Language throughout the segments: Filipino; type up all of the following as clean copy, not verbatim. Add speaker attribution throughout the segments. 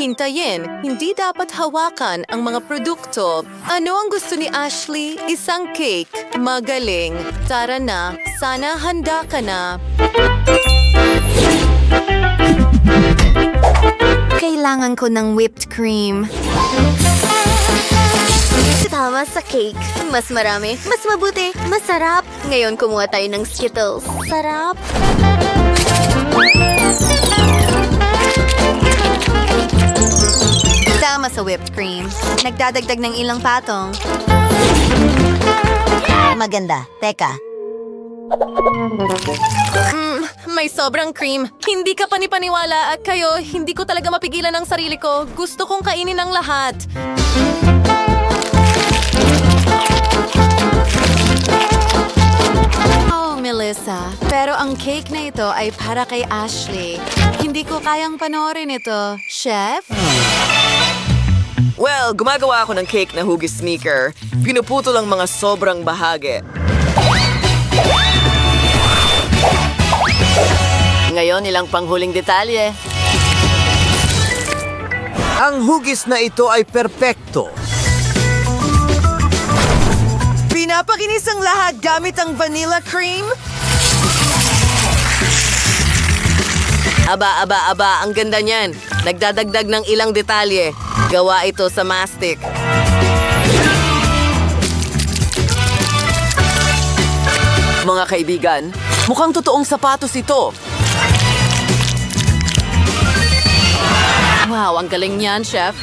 Speaker 1: hintayin. Hindi dapat hawakan ang mga produkto. Ano ang gusto ni Ashley? Isang cake. Magaling. Tara na. Sana handa ka na.
Speaker 2: Kailangan ko ng whipped cream. Tama sa cake. Mas marami, mas mabuti, masarap. Ngayon kumuha tayo ng Skittles. Sarap. Tama sa whipped cream. Nagdadagdag ng ilang patong. Maganda. Teka.
Speaker 1: May sobrang cream. Hindi ka panipaniwala at kayo, hindi ko talaga mapigilan ang sarili ko. Gusto kong kainin ang lahat. Oh, Melissa. Pero ang cake na ito ay para kay Ashley. Hindi ko kayang panoorin ito. Chef?
Speaker 3: Well, gumagawa ako ng cake na hugis sneaker. Pinuputol ang mga sobrang bahagi. Ngayon, ilang panghuling detalye.
Speaker 4: Ang hugis na ito ay perpekto.
Speaker 3: Pinapakinis ang lahat gamit ang vanilla cream? Aba, ang ganda niyan. Nagdadagdag ng ilang detalye. Gawa ito sa mastic. Mga kaibigan, mukhang totoong sapatos ito.
Speaker 1: Wow, ang galing niyan, Chef.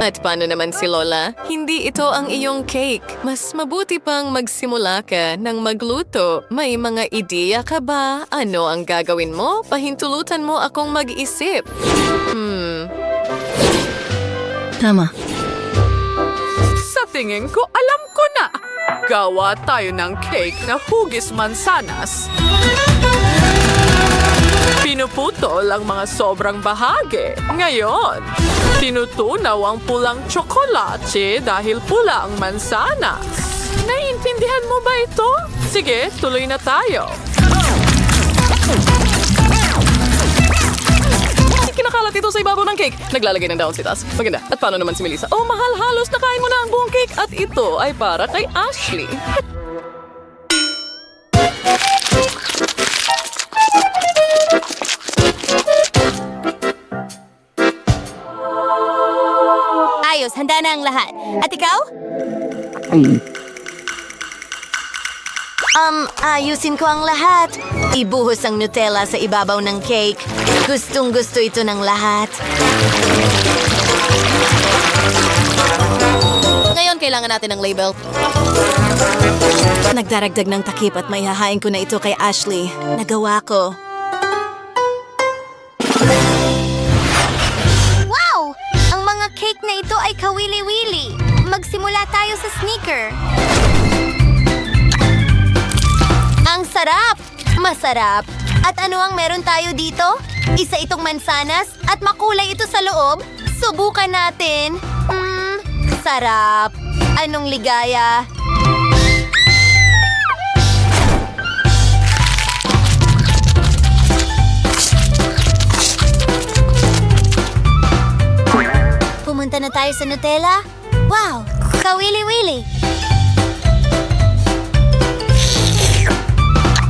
Speaker 1: At paano naman si Lola? Hindi ito ang iyong cake. Mas mabuti pang magsimula ka ng magluto. May mga ideya ka ba? Ano ang gagawin mo? Pahintulutan mo akong mag-isip.
Speaker 2: Tama.
Speaker 5: Sa tingin ko, alam ko na. Gawa tayo ng cake na hugis mansanas. Pinuputol ang mga sobrang bahagi. Ngayon, tinutunaw ang pulang tsokolate dahil pula ang mansanas. Naiintindihan mo ba ito? Sige, tuloy na tayo. Kinakalat ito sa ibabaw ng cake. Naglalagay ng daon si Tas. Maganda. At paano naman si Melissa? Oh, mahal, halos nakain mo na ang buong cake. At ito ay para kay Ashley.
Speaker 2: Ayos, handa na ang lahat. At ikaw? Ayusin ko ang lahat. Ibuhos ang Nutella sa ibabaw ng cake. Gustong-gusto ito ng lahat.
Speaker 1: Ngayon, kailangan natin ng label.
Speaker 2: Nagdaragdag ng takip at maihahain ko na ito kay Ashley. Nagawa ko. Wow! Ang mga cake na ito ay kawili-wili. Magsimula tayo sa sneaker. Ang sarap! Masarap! At ano ang meron tayo dito? Isa itong mansanas at makulay ito sa loob. Subukan natin. Sarap! Anong ligaya? Pumunta na tayo sa Nutella? Wow! Kawili-wili!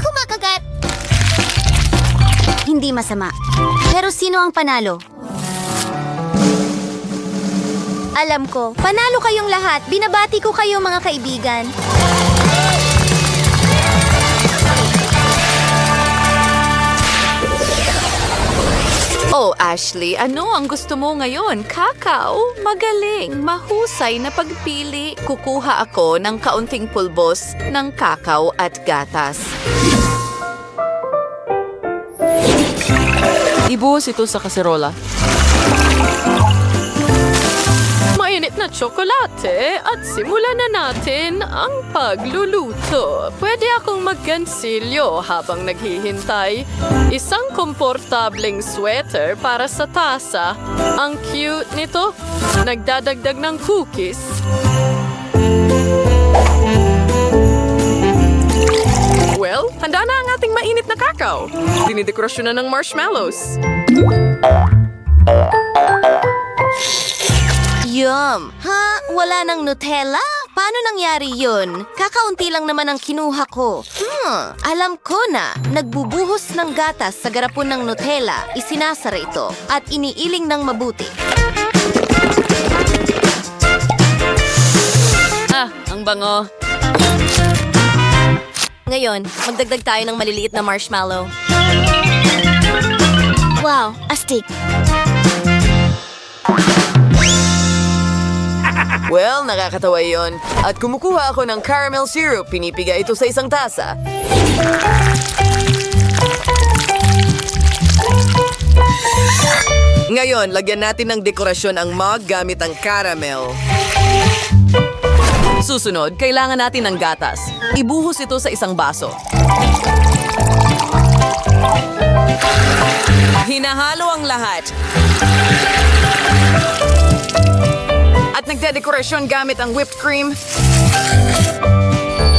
Speaker 2: Kumakagat! Hindi masama. Pero sino ang panalo? Alam ko, panalo kayong lahat. Binabati ko kayo mga kaibigan.
Speaker 1: Oh, Ashley, ano ang gusto mo ngayon? Kakao? Magaling, mahusay na pagpili. Kukuha ako ng kaunting pulbos ng kakao at gatas.
Speaker 5: Ibuhos ito sa kaserola. Mainit na tsokolate at simulan na natin ang pagluluto. Pwede akong maggansilyo habang naghihintay. Isang komportableng sweater para sa tasa. Ang cute nito. Nagdadagdag ng cookies. Well, Well, handa na ang ating mainit na kakao. Dinidekorasyon na ng marshmallows.
Speaker 2: Yum! Ha? Wala ng Nutella? Paano nangyari yun? Kakaunti lang naman ang kinuha ko. Alam ko na. Nagbubuhos ng gatas sa garapon ng Nutella, isinasara ito, at iniiling ng mabuti.
Speaker 1: Ang bango.
Speaker 2: Ngayon, magdagdag tayo ng maliliit na marshmallow. Wow, astig.
Speaker 3: Well, nakakatawa yon. At kumukuha ako ng caramel syrup. Pinipiga ito sa isang tasa. Ngayon, lagyan natin ng dekorasyon ang mug gamit ang caramel. Susunod, kailangan natin ng gatas. Ibuhos ito sa isang baso. Hinahalo ang lahat. At nagdedekorasyon gamit ang whipped cream.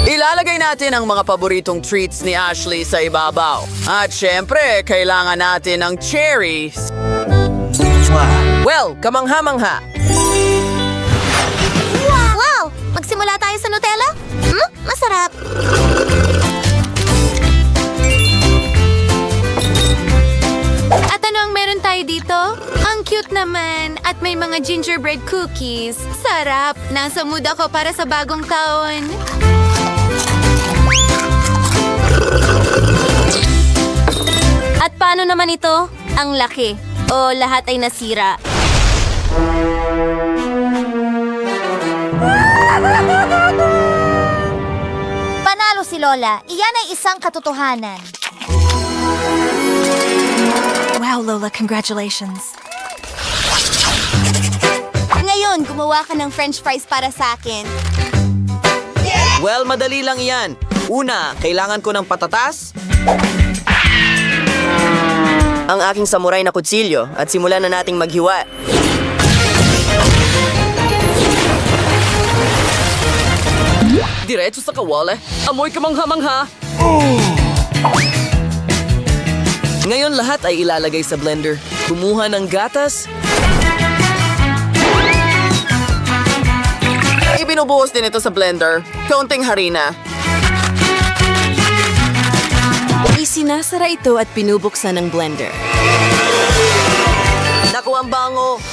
Speaker 3: Ilalagay natin ang mga paboritong treats ni Ashley sa ibabaw. At syempre, kailangan natin ng cherries. Well, kamangha-mangha.
Speaker 2: Wow! Magsimula tayo sa Nutella? Masarap! At ano ang meron tayo dito? Ang cute naman! At may mga gingerbread cookies. Sarap! Nasa mood ako para sa bagong taon. At paano naman ito? Ang laki. O lahat ay nasira. Panalo si Lola. Iyan ay isang katotohanan.
Speaker 6: Wow, Lola, congratulations.
Speaker 2: Ngayon, gumawa ka ng french fries para sa akin.
Speaker 3: Well, madali lang yan. Una, kailangan ko ng patatas. Ang aking samurai na kutsilyo at simulan na nating maghiwa. Diretso sa kawali. Amoy kamangha-mangha. Ngayon lahat ay ilalagay sa blender. Kumuha ng gatas. Ibinubuhos din ito sa blender. Kaunting harina.
Speaker 1: Isinasara ito at pinubuksan ng blender.
Speaker 3: Naku, ang bango.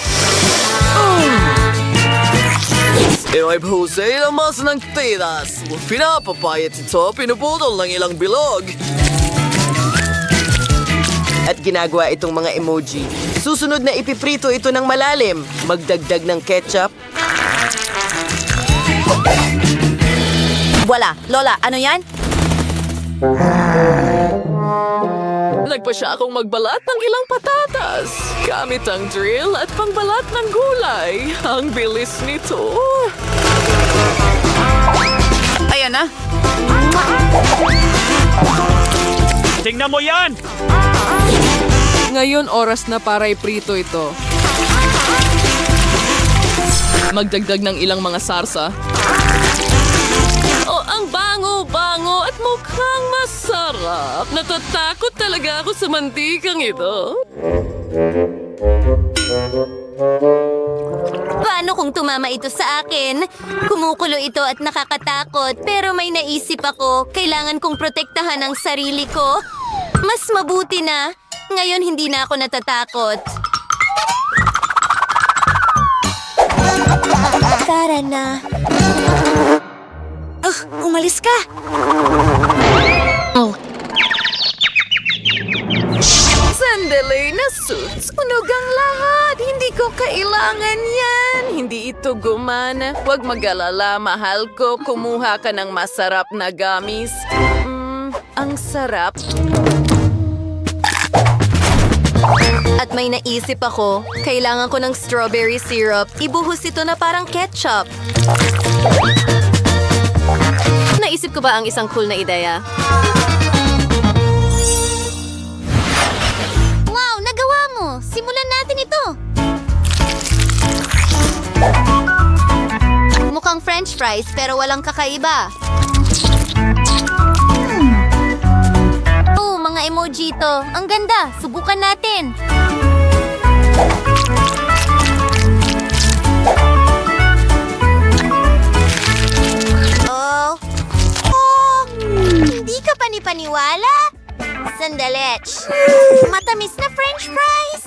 Speaker 3: Ay Jose, lamas ng tiras. Pinapapayat ito, pinuputol ng ilang bilog. At ginagawa itong mga emoji. Susunod na ipiprito ito ng malalim. Magdagdag ng ketchup.
Speaker 2: Wala. Lola, ano yan?
Speaker 5: Nagpa siya akong magbalat ng ilang patatas. Gamit ang drill at pangbalat ng gulay. Ang bilis nito.
Speaker 3: Ayan na.
Speaker 7: Tingnan mo yan!
Speaker 5: Ngayon oras na para iprito ito. Magdagdag ng ilang mga sarsa. Oh, ang bango-bango at mukhang masarap. Natatakot talaga ako sa mantikang ito.
Speaker 2: Paano kung tumama ito sa akin? Kumukulo ito at nakakatakot. Pero may naisip ako, kailangan kong protektahan ang sarili ko. Mas mabuti na. Ngayon hindi na ako natatakot. Tara na.
Speaker 6: Umalis ka!
Speaker 5: Sandali na suits. Unog ang lahat. Hindi ko kailangan yan. Hindi ito gumana. Huwag mag-alala, mahal ko. Kumuha ka ng masarap na gamis. Ang sarap.
Speaker 2: At may naisip ako, kailangan ko ng strawberry syrup. Ibuhos ito na parang ketchup.
Speaker 1: Naisip ko ba ang isang cool na ideya?
Speaker 2: Wow, nagawa mo! Simulan natin ito! Mukhang french fries pero walang kakaiba. mga emoji ito. Ang ganda. Subukan natin. Oh. Oh! Hindi ka panipaniwala? Sandali. Matamis na french fries.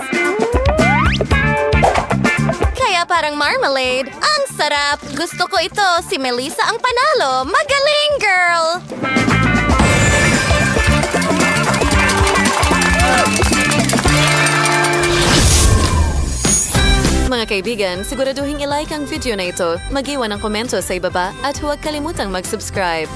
Speaker 2: Kaya parang marmalade. Ang sarap. Gusto ko ito. Si Melissa ang panalo. Magaling, girl!
Speaker 1: Mga kaibigan, siguraduhin i-like ang video na ito, mag-iwan ng komento sa ibaba at huwag kalimutang mag-subscribe.